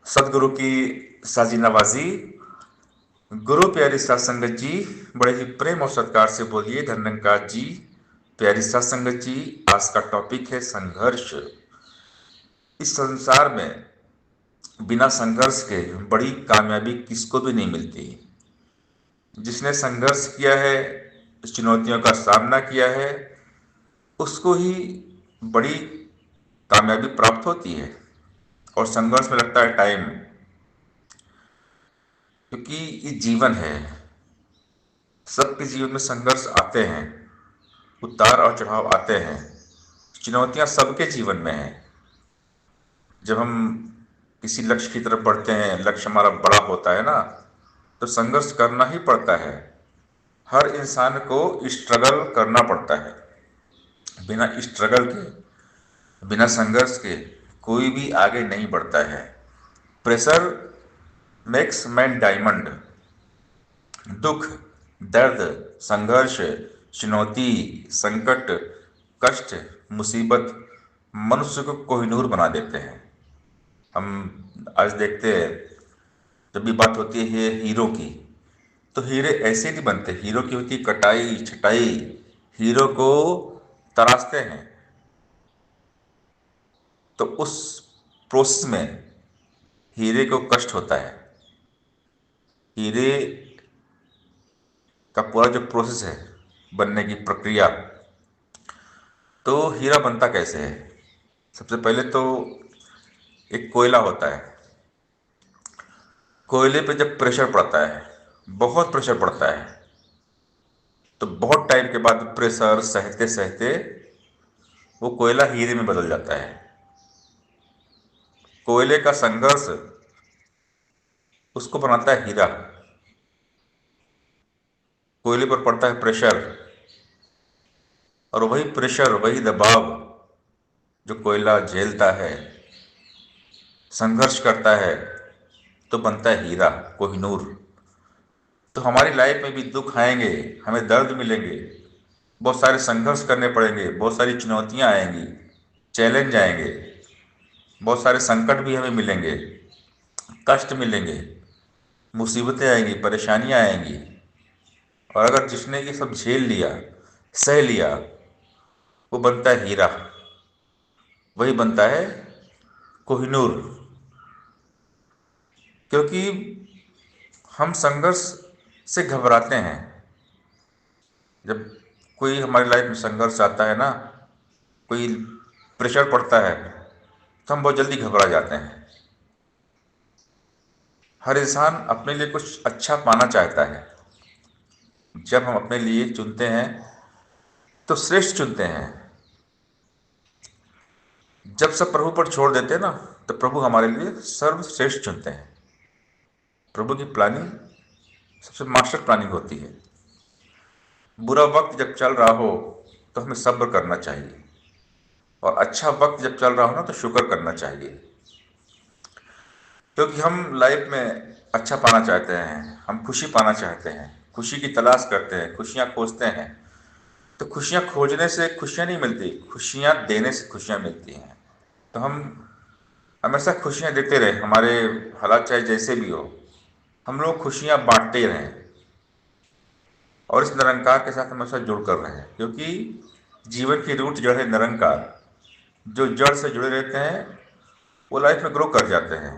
सदगुरु की साजी नवाजी। गुरु प्यारी सात संगत जी, बड़े ही प्रेम और सत्कार से बोलिए धन्यंकार जी। प्यारी सात संगत जी, आज का टॉपिक है संघर्ष। इस संसार में बिना संघर्ष के बड़ी कामयाबी किसको भी नहीं मिलती। जिसने संघर्ष किया है, चुनौतियों का सामना किया है, उसको ही बड़ी कामयाबी प्राप्त होती है। और संघर्ष में लगता है टाइम, क्योंकि ये जीवन है। सबके जीवन में संघर्ष आते हैं, उतार और चढ़ाव आते हैं। चुनौतियां सबके जीवन में हैं। जब हम किसी लक्ष्य की तरफ बढ़ते हैं, लक्ष्य हमारा बड़ा होता है ना, तो संघर्ष करना ही पड़ता है। हर इंसान को स्ट्रगल करना पड़ता है। बिना स्ट्रगल के, बिना संघर्ष के कोई भी आगे नहीं बढ़ता है। Pressure makes man diamond. दुख, दर्द, संघर्ष, चुनौती, संकट, कष्ट, मुसीबत मनुष्य को कोहिनूर बना देते हैं। हम आज देखते हैं, जब भी बात होती है हीरो की, तो हीरे ऐसे नहीं बनते। हीरो की होती है कटाई छटाई। हीरो को तराशते हैं, तो उस प्रोसेस में हीरे को कष्ट होता है। हीरे का पूरा जो प्रोसेस है, बनने की प्रक्रिया, तो हीरा बनता कैसे है। सबसे पहले तो एक कोयला होता है। कोयले पे जब प्रेशर पड़ता है, बहुत प्रेशर पड़ता है, तो बहुत टाइम के बाद प्रेशर सहते सहते वो कोयला हीरे में बदल जाता है। कोयले का संघर्ष उसको बनाता है हीरा। कोयले पर पड़ता है प्रेशर, और वही प्रेशर, वही दबाव जो कोयला झेलता है, संघर्ष करता है, तो बनता है हीरा, कोहिनूर। तो हमारी लाइफ में भी दुख आएंगे, हमें दर्द मिलेंगे, बहुत सारे संघर्ष करने पड़ेंगे, बहुत सारी चुनौतियां आएंगी, चैलेंज आएंगे, बहुत सारे संकट भी हमें मिलेंगे, कष्ट मिलेंगे, मुसीबतें आएंगी, परेशानियां आएंगी। और अगर जिसने ये सब झेल लिया, सह लिया, वो बनता है हीरा, वही बनता है कोहिनूर। क्योंकि हम संघर्ष से घबराते हैं। जब कोई हमारी लाइफ में संघर्ष आता है ना, कोई प्रेशर पड़ता है, तो हम बहुत जल्दी घबरा जाते हैं। हर इंसान अपने लिए कुछ अच्छा पाना चाहता है। जब हम अपने लिए चुनते हैं, तो श्रेष्ठ चुनते हैं। जब सब प्रभु पर छोड़ देते हैं ना, तो प्रभु हमारे लिए सर्वश्रेष्ठ चुनते हैं। प्रभु की प्लानिंग सबसे मास्टर प्लानिंग होती है। बुरा वक्त जब चल रहा हो, तो हमें सब्र करना चाहिए, और अच्छा वक्त जब चल रहा हो ना, तो शुक्र करना चाहिए। क्योंकि हम लाइफ में अच्छा पाना चाहते हैं, हम खुशी पाना चाहते हैं, खुशी की तलाश करते हैं, खुशियाँ खोजते हैं। तो खुशियाँ खोजने से खुशियाँ नहीं मिलती, खुशियाँ देने से खुशियाँ मिलती हैं। तो हम हमेशा खुशियाँ देते रहे, हमारे हालात चाहे जैसे भी हो, हम लोग खुशियाँ बांटते रहें, और इस निरंकार के साथ हमेशा जुड़ कर रहें। क्योंकि जीवन की रूट जड़ है निरंकार। जो जड़ से जुड़े रहते हैं, वो लाइफ में ग्रो कर जाते हैं।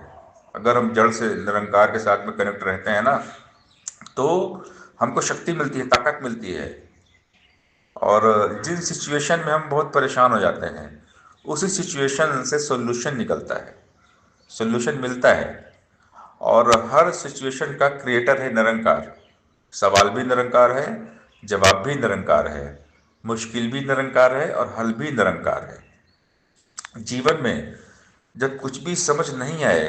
अगर हम जड़ से निरंकार के साथ में कनेक्ट रहते हैं ना, तो हमको शक्ति मिलती है, ताकत मिलती है। और जिन सिचुएशन में हम बहुत परेशान हो जाते हैं, उसी सिचुएशन से सोल्यूशन निकलता है, सोल्यूशन मिलता है। और हर सिचुएशन का क्रिएटर है निरंकार। सवाल भी निरंकार है, जवाब भी निरंकार है, मुश्किल भी निरंकार है, और हल भी निरंकार है। जीवन में जब कुछ भी समझ नहीं आए,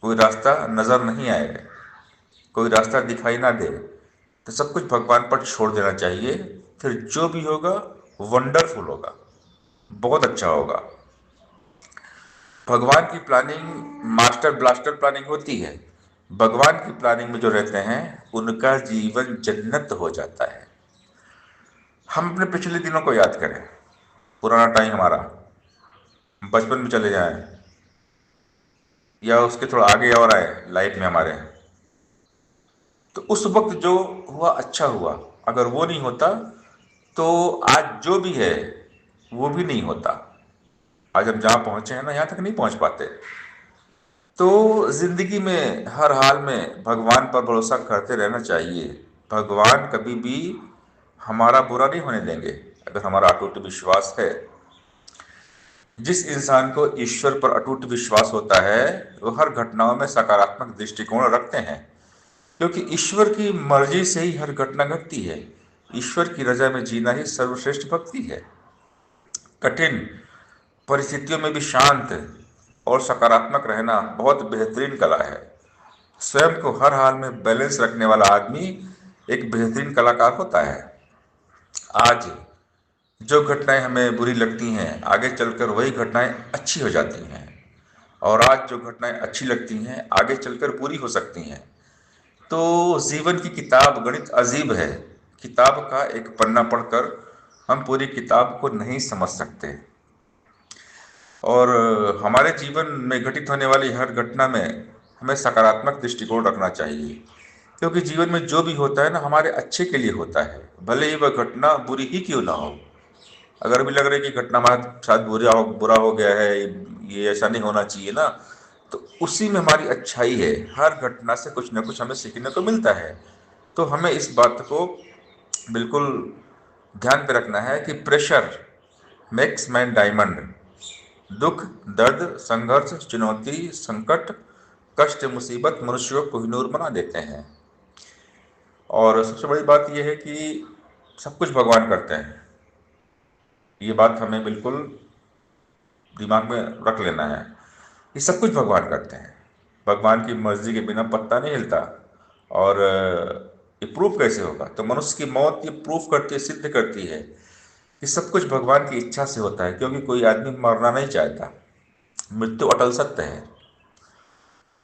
कोई रास्ता नज़र नहीं आए, कोई रास्ता दिखाई ना दे, तो सब कुछ भगवान पर छोड़ देना चाहिए। फिर जो भी होगा वंडरफुल होगा, बहुत अच्छा होगा। भगवान की प्लानिंग मास्टर ब्लास्टर प्लानिंग होती है। भगवान की प्लानिंग में जो रहते हैं, उनका जीवन जन्नत हो जाता है। हम अपने पिछले दिनों को याद करें, पुराना टाइम हमारा, बचपन में चले जाएं, या उसके थोड़ा आगे और आए लाइफ में हमारे, तो उस वक्त जो हुआ अच्छा हुआ। अगर वो नहीं होता तो आज जो भी है वो भी नहीं होता। आज हम जहाँ पहुंचे हैं ना, यहाँ तक नहीं पहुंच पाते। तो जिंदगी में हर हाल में भगवान पर भरोसा करते रहना चाहिए। भगवान कभी भी हमारा बुरा नहीं होने देंगे अगर हमारा अटूट विश्वास है। जिस इंसान को ईश्वर पर अटूट विश्वास होता है वो हर घटनाओं में सकारात्मक दृष्टिकोण रखते हैं, क्योंकि ईश्वर की मर्जी से ही हर घटना घटती है। ईश्वर की रजा में जीना ही सर्वश्रेष्ठ भक्ति है। कठिन परिस्थितियों में भी शांत और सकारात्मक रहना बहुत बेहतरीन कला है। स्वयं को हर हाल में बैलेंस रखने वाला आदमी एक बेहतरीन कलाकार होता है। आज जो घटनाएं हमें बुरी लगती हैं आगे चलकर वही घटनाएं अच्छी हो जाती हैं, और आज जो घटनाएं अच्छी लगती हैं आगे चलकर बुरी हो सकती हैं। तो जीवन की किताब गणित अजीब है। किताब का एक पन्ना पढ़कर हम पूरी किताब को नहीं समझ सकते। और हमारे जीवन में घटित होने वाली हर घटना में हमें सकारात्मक दृष्टिकोण रखना चाहिए, क्योंकि जीवन में जो भी होता है ना हमारे अच्छे के लिए होता है, भले ही वह घटना बुरी ही क्यों ना हो। अगर भी लग रहा है कि घटना हमारे साथ बुरा हो गया है, ये ऐसा नहीं होना चाहिए ना, तो उसी में हमारी अच्छाई है। हर घटना से कुछ ना कुछ हमें सीखने को मिलता है। तो हमें इस बात को बिल्कुल ध्यान पे रखना है कि प्रेशर मेक्स मैन डायमंड। दुख, दर्द, संघर्ष, चुनौती, संकट, कष्ट, मुसीबत मनुष्य को कोहिनूर बना देते हैं। और सबसे बड़ी बात यह है कि सब कुछ भगवान करते हैं। ये बात हमें बिल्कुल दिमाग में रख लेना है। ये सब कुछ भगवान करते हैं। भगवान की मर्जी के बिना पत्ता नहीं हिलता। और ये प्रूफ कैसे होगा? तो मनुष्य की मौत ये प्रूफ करती है, सिद्ध करती है कि सब कुछ भगवान की इच्छा से होता है, क्योंकि कोई आदमी मरना नहीं चाहता। मृत्यु अटल सत्य है।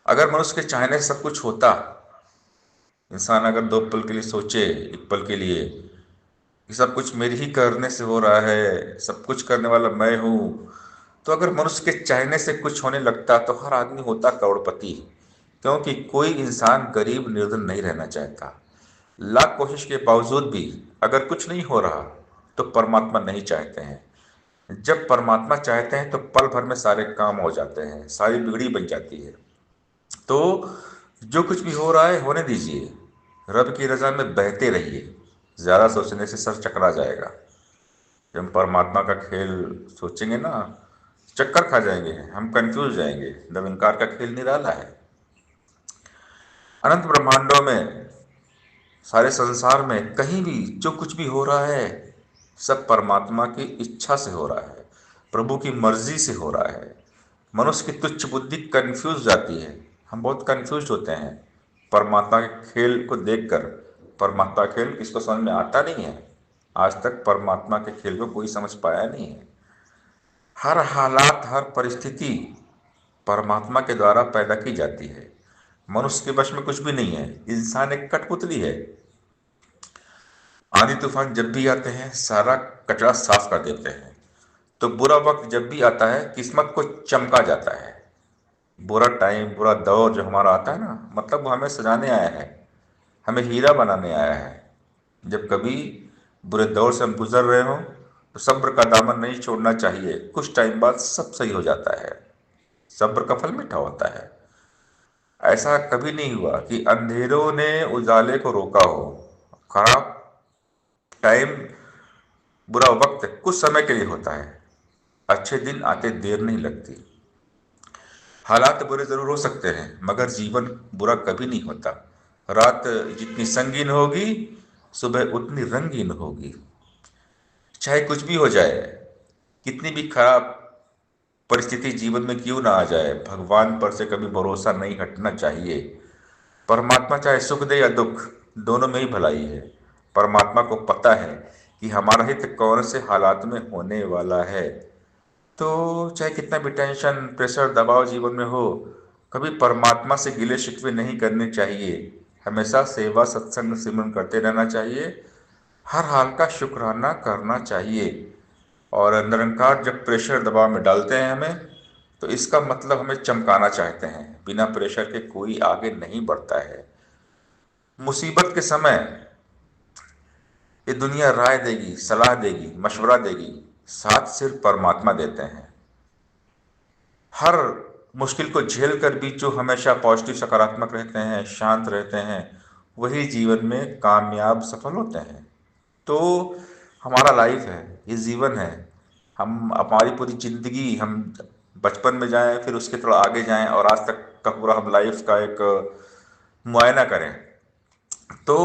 अगर मनुष्य के चाहने से सब कुछ होता, इंसान अगर दो पल के लिए सोचे, एक पल के लिए, कि सब कुछ मेरे ही करने से हो रहा है, सब कुछ करने वाला मैं हूँ, तो अगर मनुष्य के चाहने से कुछ होने लगता तो हर आदमी होता करोड़पति। क्योंकि कोई इंसान गरीब निर्धन नहीं रहना चाहता। लाख कोशिश के बावजूद भी अगर कुछ नहीं हो रहा तो परमात्मा नहीं चाहते हैं। जब परमात्मा चाहते हैं तो पल भर में सारे काम हो जाते हैं, सारी बिगड़ी बन जाती है। तो जो कुछ भी हो रहा है होने दीजिए, रब की रजा में बहते रहिए। ज़्यादा सोचने से सर चकरा जाएगा। जब हम परमात्मा का खेल सोचेंगे ना, चक्कर खा जाएंगे, हम कंफ्यूज हो जाएंगे। निरंकार का खेल निराला है। अनंत ब्रह्मांडों में, सारे संसार में कहीं भी जो कुछ भी हो रहा है सब परमात्मा की इच्छा से हो रहा है, प्रभु की मर्जी से हो रहा है। मनुष्य की तुच्छ बुद्धि कंफ्यूज जाती है। हम बहुत कंफ्यूज होते हैं परमात्मा के खेल को देखकर। परमात्मा का खेल किसको समझ में आता नहीं है। आज तक परमात्मा के खेल को कोई समझ पाया नहीं है। हर हालात, हर परिस्थिति परमात्मा के द्वारा पैदा की जाती है। मनुष्य के वश में कुछ भी नहीं है। इंसान एक कठपुतली है। आंधी तूफान जब भी आते हैं सारा कचरा साफ कर देते हैं। तो बुरा वक्त जब भी आता है किस्मत को चमका जाता है। बुरा टाइम, बुरा दौर जो हमारा आता है ना, मतलब वो हमें सजाने आया है, हमें हीरा बनाने आया है। जब कभी बुरे दौर से हम गुजर रहे हो तो सब्र का दामन नहीं छोड़ना चाहिए। कुछ टाइम बाद सब सही हो जाता है। सब्र का फल मीठा होता है। ऐसा कभी नहीं हुआ कि अंधेरों ने उजाले को रोका हो। खराब टाइम, बुरा वक्त कुछ समय के लिए होता है। अच्छे दिन आते देर नहीं लगती। हालात बुरे जरूर हो सकते हैं मगर जीवन बुरा कभी नहीं होता। रात जितनी संगीन होगी सुबह उतनी रंगीन होगी। चाहे कुछ भी हो जाए, कितनी भी खराब परिस्थिति जीवन में क्यों ना आ जाए, भगवान पर से कभी भरोसा नहीं हटना चाहिए। परमात्मा चाहे सुख दे या दुख, दोनों में ही भलाई है। परमात्मा को पता है कि हमारा हित कौन से हालात में होने वाला है। तो चाहे कितना भी टेंशन, प्रेशर, दबाव जीवन में हो, कभी परमात्मा से गिले शिकवे नहीं करने चाहिए। हमेशा सेवा, सत्संग, सिमरन करते रहना चाहिए। हर हाल का शुक्राना करना चाहिए। और निरंकार जब प्रेशर, दबाव में डालते हैं हमें, तो इसका मतलब हमें चमकाना चाहते हैं। बिना प्रेशर के कोई आगे नहीं बढ़ता है। मुसीबत के समय ये दुनिया राय देगी, सलाह देगी, मशवरा देगी, साथ सिर्फ परमात्मा देते हैं। हर मुश्किल को झेल कर भी जो हमेशा पॉजिटिव, सकारात्मक रहते हैं, शांत रहते हैं, वही जीवन में कामयाब सफल होते हैं। तो हमारा लाइफ है, ये जीवन है। हम हमारी पूरी जिंदगी, हम बचपन में जाएं, फिर उसके थोड़ा आगे जाएं और आज तक का पूरा हम लाइफ का एक मुआयना करें, तो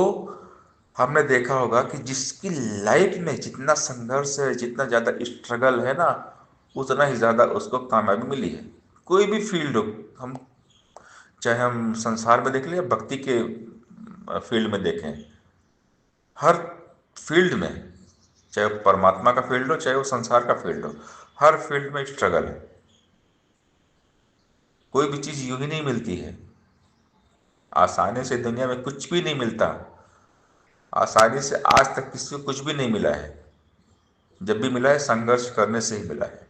हमने देखा होगा कि जिसकी लाइफ में जितना संघर्ष है, जितना ज़्यादा स्ट्रगल है ना, उतना ही ज़्यादा उसको कामयाबी मिली है। कोई भी फील्ड हो, हम चाहे हम संसार में देख लें या भक्ति के फील्ड में देखें, हर फील्ड में, चाहे वो परमात्मा का फील्ड हो, चाहे वो संसार का फील्ड हो, हर फील्ड में स्ट्रगल है। कोई भी चीज़ यूं ही नहीं मिलती है। आसानी से दुनिया में कुछ भी नहीं मिलता। आसानी से आज तक किसी को कुछ भी नहीं मिला है। जब भी मिला है, संघर्ष करने से ही मिला है।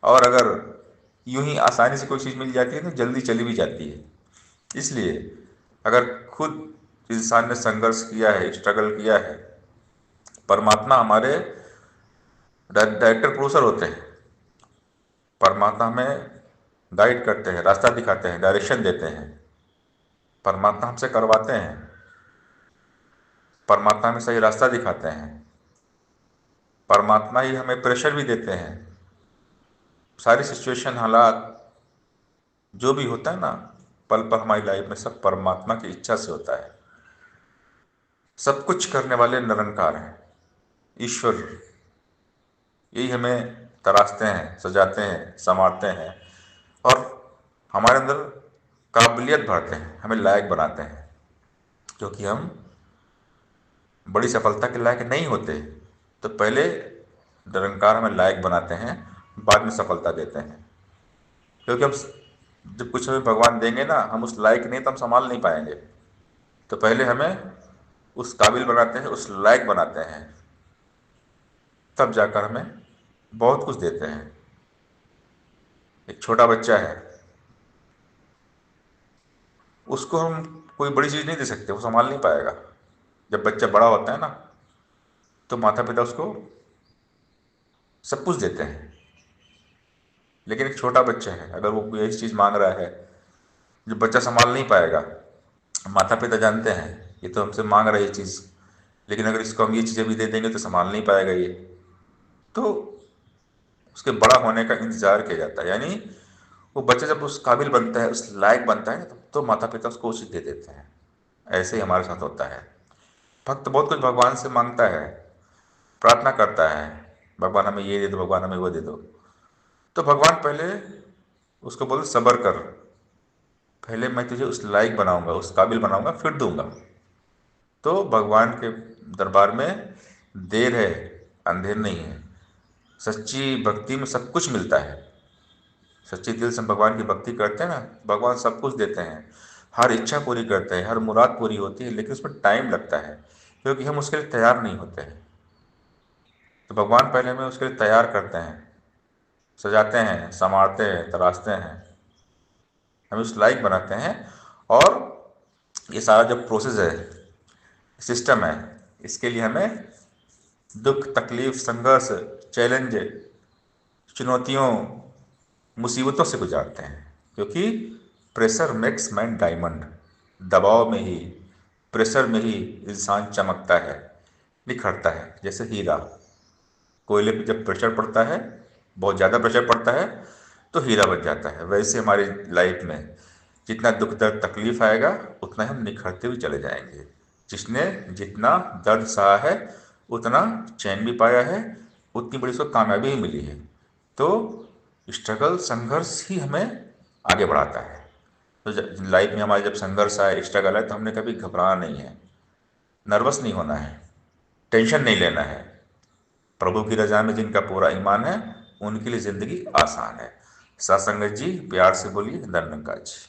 और अगर यूं ही आसानी से कोई चीज़ मिल जाती है तो जल्दी चली भी जाती है। इसलिए अगर खुद इंसान ने संघर्ष किया है, स्ट्रगल किया है, परमात्मा हमारे डायरेक्टर प्रोड्यूसर होते हैं। परमात्मा हमें गाइड करते हैं, रास्ता दिखाते हैं, डायरेक्शन देते हैं। परमात्मा हमसे करवाते हैं। परमात्मा हमें सही रास्ता दिखाते हैं। परमात्मा ही हमें प्रेशर भी देते हैं। सारी सिचुएशन, हालात जो भी होता है ना, पल पल हमारी लाइफ में, सब परमात्मा की इच्छा से होता है। सब कुछ करने वाले निरंकार हैं, ईश्वर। यही हमें तराशते हैं, सजाते हैं, संवारते हैं और हमारे अंदर काबिलियत भरते हैं, हमें लायक बनाते हैं। क्योंकि हम बड़ी सफलता के लायक नहीं होते, तो पहले निरंकार हमें लायक बनाते हैं, बाद में सफलता देते हैं। क्योंकि हम जब कुछ हमें भगवान देंगे ना, हम उस लायक नहीं तो हम संभाल नहीं पाएंगे। तो पहले हमें उस काबिल बनाते हैं, उस लायक बनाते हैं, तब जाकर हमें बहुत कुछ देते हैं। एक छोटा बच्चा है, उसको हम कोई बड़ी चीज़ नहीं दे सकते, वो संभाल नहीं पाएगा। जब बच्चा बड़ा होता है ना, तो माता पिता उसको सब कुछ देते हैं। लेकिन एक छोटा बच्चा है, अगर वो कोई ऐसी चीज़ मांग रहा है जो बच्चा संभाल नहीं पाएगा, माता पिता जानते हैं ये तो हमसे मांग रहा है ये चीज़, लेकिन अगर इसको हम ये चीज़ें भी दे देंगे तो संभाल नहीं पाएगा ये। तो उसके बड़ा होने का इंतजार किया जाता है। यानी वो बच्चा जब उस काबिल बनता है, उस लायक बनता है, तो माता पिता उसको वो चीज़ दे देते हैं। ऐसे ही हमारे साथ होता है। भक्त बहुत कुछ भगवान से मांगता है, प्रार्थना करता है, भगवान हमें ये दे दो, भगवान हमें वो दे दो। तो भगवान पहले उसको बोलते सब्र कर, पहले मैं तुझे उस लायक बनाऊंगा, उस काबिल बनाऊंगा, फिर दूंगा। तो भगवान के दरबार में देर है, अंधेर नहीं है। सच्ची भक्ति में सब कुछ मिलता है। सच्चे दिल से हम भगवान की भक्ति करते हैं ना, भगवान सब कुछ देते हैं। हर इच्छा पूरी करते हैं, हर मुराद पूरी होती है, लेकिन उसमें टाइम लगता है, क्योंकि हम उसके लिए तैयार नहीं होते हैं। तो भगवान पहले हमें उसके लिए तैयार करते हैं, सजाते हैं, संवारते हैं, तराशते हैं, हमें उस लायक बनाते हैं। और ये सारा जो प्रोसेस है, सिस्टम है, इसके लिए हमें दुख, तकलीफ, संघर्ष, चैलेंज, चुनौतियों, मुसीबतों से गुजारते हैं। क्योंकि प्रेशर मेक्स मैन डायमंड। दबाव में ही, प्रेशर में ही इंसान चमकता है, निखरता है, जैसे हीरा। कोयले पे जब प्रेशर पड़ता है, बहुत ज़्यादा प्रेशर पड़ता है, तो हीरा बन जाता है। वैसे हमारी लाइफ में जितना दुख दर्द तकलीफ आएगा, उतना ही हम निखरते हुए चले जाएंगे। जिसने जितना दर्द सहा है, उतना चैन भी पाया है, उतनी बड़ी उसको कामयाबी ही मिली है। तो स्ट्रगल, संघर्ष ही हमें आगे बढ़ाता है। तो लाइफ में हमारे जब संघर्ष आए, स्ट्रगल आए, तो हमने कभी घबराना नहीं है, नर्वस नहीं होना है, टेंशन नहीं लेना है। प्रभु की रजा में जिनका पूरा ईमान है, उनके लिए ज़िंदगी आसान है। सत्संगत जी, प्यार से बोलिए धन्यवाद जी।